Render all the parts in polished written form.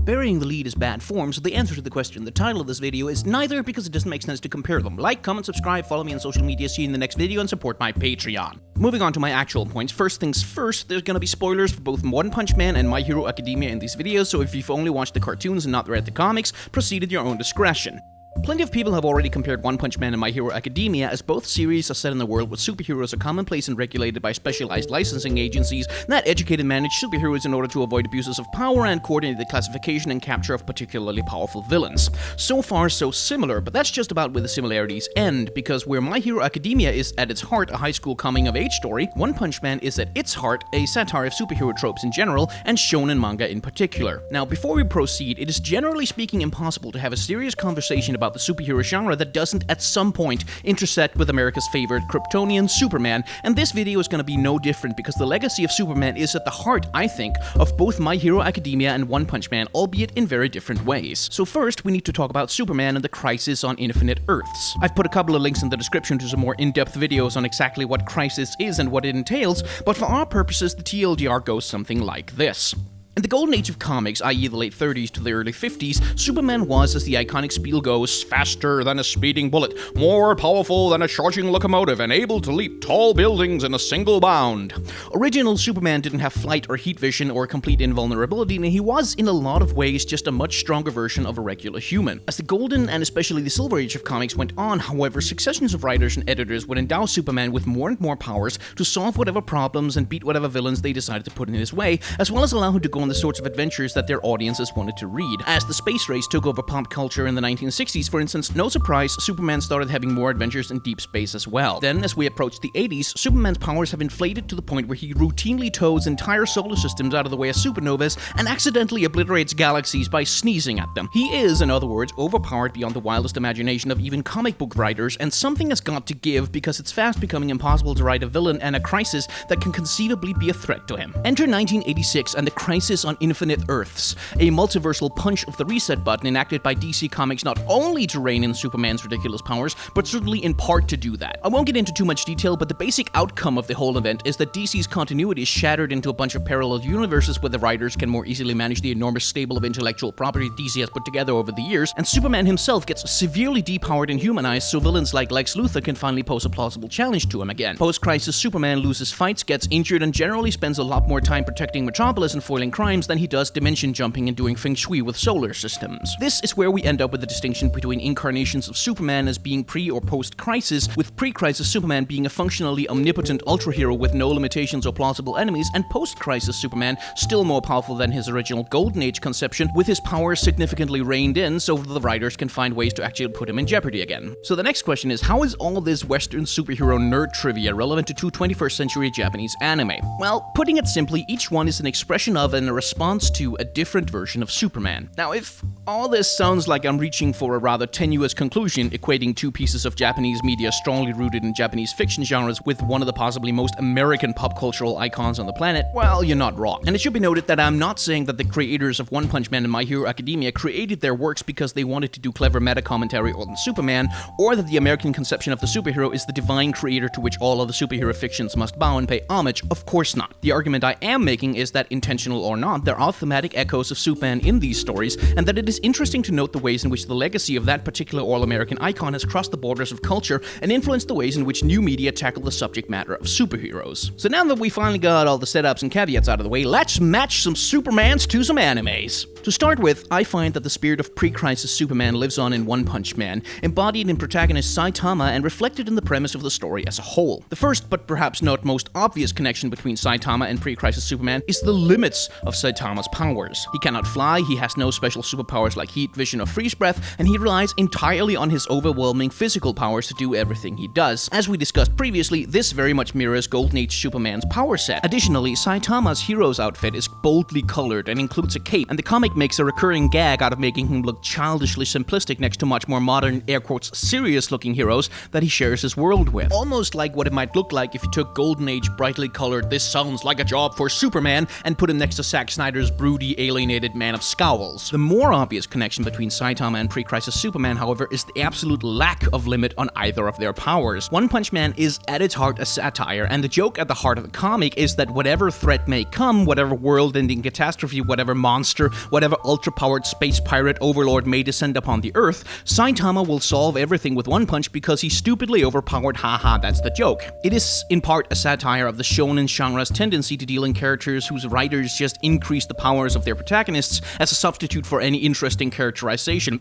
burying the lead is bad form, so the answer to the question in the title of this video is neither, because it doesn't make sense to compare them. Like, comment, subscribe, follow me on social media, see you in the next video, and support my Patreon. Moving on to my actual points, first things first, there's gonna be spoilers for both One Punch Man and My Hero Academia in these videos, so if you've only watched the cartoons and not read the comics, proceed at your own discretion. Plenty of people have already compared One Punch Man and My Hero Academia, as both series are set in a world where superheroes are commonplace and regulated by specialized licensing agencies that educate and manage superheroes in order to avoid abuses of power and coordinate the classification and capture of particularly powerful villains. So far, so similar, but that's just about where the similarities end, because where My Hero Academia is at its heart a high school coming-of-age story, One Punch Man is at its heart a satire of superhero tropes in general, and shonen manga in particular. Now, before we proceed, it is generally speaking impossible to have a serious conversation about the superhero genre that doesn't at some point intersect with America's favorite Kryptonian, Superman, and this video is going to be no different because the legacy of Superman is at the heart, I think, of both My Hero Academia and One Punch Man, albeit in very different ways. So first, we need to talk about Superman and the Crisis on Infinite Earths. I've put a couple of links in the description to some more in-depth videos on exactly what Crisis is and what it entails, but for our purposes, the TLDR goes something like this. In the golden age of comics, i.e. the late 30s to the early 50s, Superman was, as the iconic spiel goes, faster than a speeding bullet, more powerful than a charging locomotive, and able to leap tall buildings in a single bound. Original Superman didn't have flight or heat vision or complete invulnerability, and he was, in a lot of ways, just a much stronger version of a regular human. As the golden and especially the silver age of comics went on, however, successions of writers and editors would endow Superman with more and more powers to solve whatever problems and beat whatever villains they decided to put in his way, as well as allow him to go on the sorts of adventures that their audiences wanted to read. As the space race took over pop culture in the 1960s, for instance, no surprise, Superman started having more adventures in deep space as well. Then, as we approach the 80s, Superman's powers have inflated to the point where he routinely tows entire solar systems out of the way of supernovas and accidentally obliterates galaxies by sneezing at them. He is, in other words, overpowered beyond the wildest imagination of even comic book writers, and something has got to give because it's fast becoming impossible to write a villain and a crisis that can conceivably be a threat to him. Enter 1986 and the Crisis on Infinite Earths, a multiversal punch of the reset button enacted by DC Comics not only to rein in Superman's ridiculous powers, but certainly in part to do that. I won't get into too much detail, but the basic outcome of the whole event is that DC's continuity is shattered into a bunch of parallel universes where the writers can more easily manage the enormous stable of intellectual property DC has put together over the years, and Superman himself gets severely depowered and humanized so villains like Lex Luthor can finally pose a plausible challenge to him again. Post-Crisis, Superman loses fights, gets injured, and generally spends a lot more time protecting Metropolis and foiling crimes than he does dimension jumping and doing feng shui with solar systems. This is where we end up with the distinction between incarnations of Superman as being pre- or post-crisis, with pre-crisis Superman being a functionally omnipotent ultra-hero with no limitations or plausible enemies, and post-crisis Superman still more powerful than his original Golden Age conception, with his powers significantly reined in so the writers can find ways to actually put him in jeopardy again. So the next question is, how is all this Western superhero nerd trivia relevant to two 21st century Japanese anime? Well, putting it simply, each one is an expression of and a response to a different version of Superman. Now, if all this sounds like I'm reaching for a rather tenuous conclusion, equating two pieces of Japanese media strongly rooted in Japanese fiction genres with one of the possibly most American pop cultural icons on the planet, well, you're not wrong. And it should be noted that I'm not saying that the creators of One Punch Man and My Hero Academia created their works because they wanted to do clever meta-commentary on Superman, or that the American conception of the superhero is the divine creator to which all of the superhero fictions must bow and pay homage. Of course not. The argument I am making is that, intentional or not, there are thematic echoes of Superman in these stories, and that it is interesting to note the ways in which the legacy of that particular all-American icon has crossed the borders of culture and influenced the ways in which new media tackle the subject matter of superheroes. So now that we finally got all the setups and caveats out of the way, let's match some Supermans to some animes. To start with, I find that the spirit of pre-crisis Superman lives on in One Punch Man, embodied in protagonist Saitama and reflected in the premise of the story as a whole. The first, but perhaps not most obvious connection between Saitama and pre-crisis Superman is the limits of Saitama's powers. He cannot fly, he has no special superpowers like heat, vision, or freeze breath, and he relies entirely on his overwhelming physical powers to do everything he does. As we discussed previously, this very much mirrors Golden Age Superman's power set. Additionally, Saitama's hero's outfit is boldly colored and includes a cape, and the comic makes a recurring gag out of making him look childishly simplistic next to much more modern, air quotes, serious-looking heroes that he shares his world with. Almost like what it might look like if you took Golden Age brightly colored "This sounds like a job for Superman" and put him next to Zack Snyder's broody, alienated Man of Scowls. The more obvious connection between Saitama and pre-crisis Superman, however, is the absolute lack of limit on either of their powers. One Punch Man is at its heart a satire, and the joke at the heart of the comic is that whatever threat may come, whatever world-ending catastrophe, whatever monster, whatever whatever ultra-powered space pirate overlord may descend upon the Earth, Saitama will solve everything with one punch because he's stupidly overpowered, haha, that's the joke. It is, in part, a satire of the shonen genre's tendency to deal in characters whose writers just increase the powers of their protagonists as a substitute for any interesting characterization.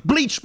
Bleach!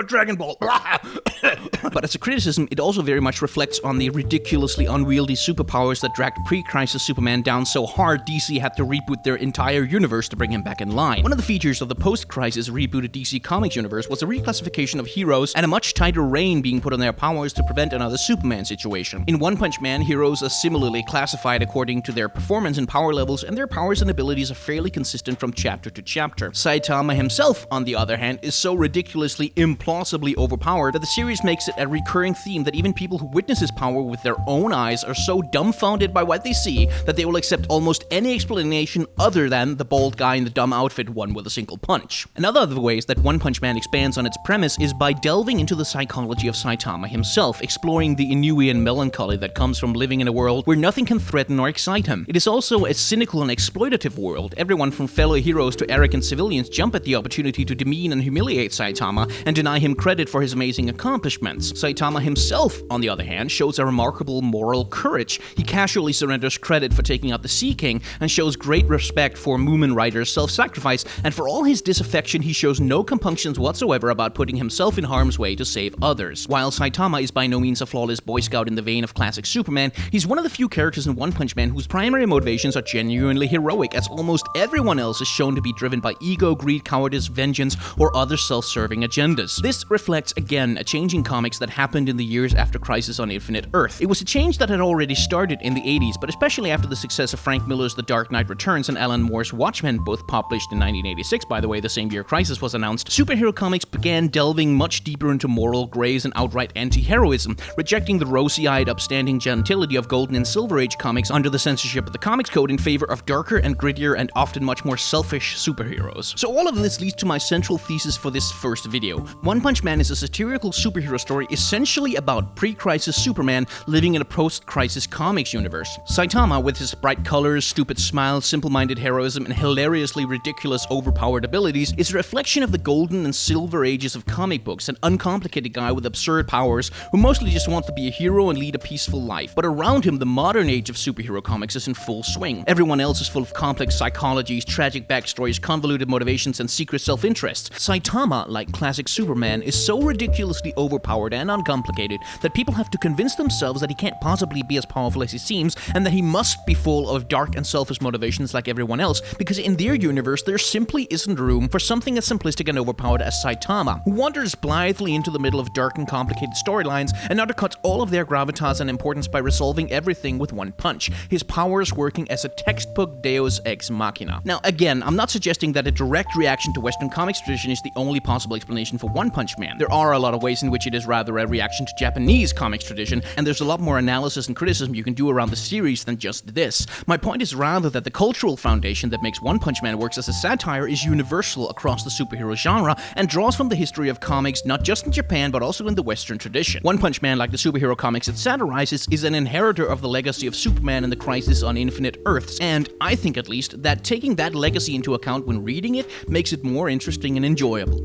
Dragon Ball! But as a criticism, it also very much reflects on the ridiculously unwieldy superpowers that dragged pre-Crisis Superman down so hard DC had to reboot their entire universe to bring him back in line. One of the features of the post-Crisis rebooted DC Comics universe was a reclassification of heroes and a much tighter rein being put on their powers to prevent another Superman situation. In One Punch Man, heroes are similarly classified according to their performance and power levels, and their powers and abilities are fairly consistent from chapter to chapter. Saitama himself, on the other hand, is so ridiculously, implausibly overpowered that the series makes it a recurring theme that even people who witness his power with their own eyes are so dumbfounded by what they see that they will accept almost any explanation other than the bald guy in the dumb outfit won with a single punch. Another of the ways that One Punch Man expands on its premise is by delving into the psychology of Saitama himself, exploring the Inuian melancholy that comes from living in a world where nothing can threaten or excite him. It is also a cynical and exploitative world. Everyone from fellow heroes to arrogant civilians jump at the opportunity to demean and humiliate Saitama and deny him credit for his amazing accomplishments. Saitama himself, on the other hand, shows a remarkable moral courage. He casually surrenders credit for taking out the Sea King and shows great respect for Moomin Rider's self-sacrifice, and for all his disaffection, he shows no compunctions whatsoever about putting himself in harm's way to save others. While Saitama is by no means a flawless Boy Scout in the vein of classic Superman, he's one of the few characters in One Punch Man whose primary motivations are genuinely heroic, as almost everyone else is shown to be driven by ego, greed, cowardice, vengeance, or other self-serving agendas. This reflects, again, a change in comics that happened in the years after Crisis on Infinite Earth. It was a change that had already started in the 80s, but especially after the success of Frank Miller's The Dark Knight Returns and Alan Moore's Watchmen, both published in 1986, by the way, the same year Crisis was announced, superhero comics began delving much deeper into moral grays and outright anti-heroism, rejecting the rosy-eyed, upstanding gentility of Golden and Silver Age comics under the censorship of the Comics Code in favor of darker and grittier and often much more selfish superheroes. So all of this leads to my central thesis for this first video. One Punch Man is a satirical superhero story essentially about pre-Crisis Superman living in a post-Crisis comics universe. Saitama, with his bright colors, stupid smile, simple-minded heroism, and hilariously ridiculous overpowered abilities, is a reflection of the Golden and Silver Ages of comic books, an uncomplicated guy with absurd powers who mostly just wants to be a hero and lead a peaceful life. But around him, the modern age of superhero comics is in full swing. Everyone else is full of complex psychologies, tragic backstories, convoluted motivations, and secret self-interests. Saitama, like classic Superman, is so ridiculously overpowered and uncomplicated that people have to convince themselves that he can't possibly be as powerful as he seems, and that he must be full of dark and selfish motivations like everyone else, because in their universe there simply isn't room for something as simplistic and overpowered as Saitama, who wanders blithely into the middle of dark and complicated storylines and undercuts all of their gravitas and importance by resolving everything with one punch, his powers working as a textbook deus ex machina. Now again, I'm not suggesting that a direct reaction to Western comics tradition is the only possible explanation for One Punch Man. There are a lot of ways in which it is rather a reaction to Japanese comics tradition, and there's a lot more analysis and criticism you can do around the series than just this. My point is rather that the cultural foundation that makes One Punch Man works as a satire is universal across the superhero genre and draws from the history of comics not just in Japan but also in the Western tradition. One Punch Man, like the superhero comics it satirizes, is an inheritor of the legacy of Superman and the Crisis on Infinite Earths, and I think at least that taking that legacy into account when reading it makes it more interesting and enjoyable.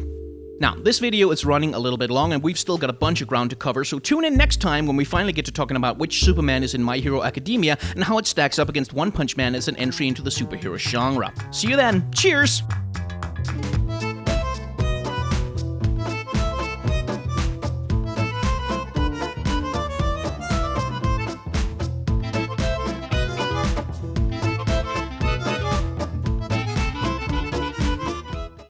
Now, this video is running a little bit long and we've still got a bunch of ground to cover, so tune in next time when we finally get to talking about which Superman is in My Hero Academia and how it stacks up against One Punch Man as an entry into the superhero genre. See you then. Cheers!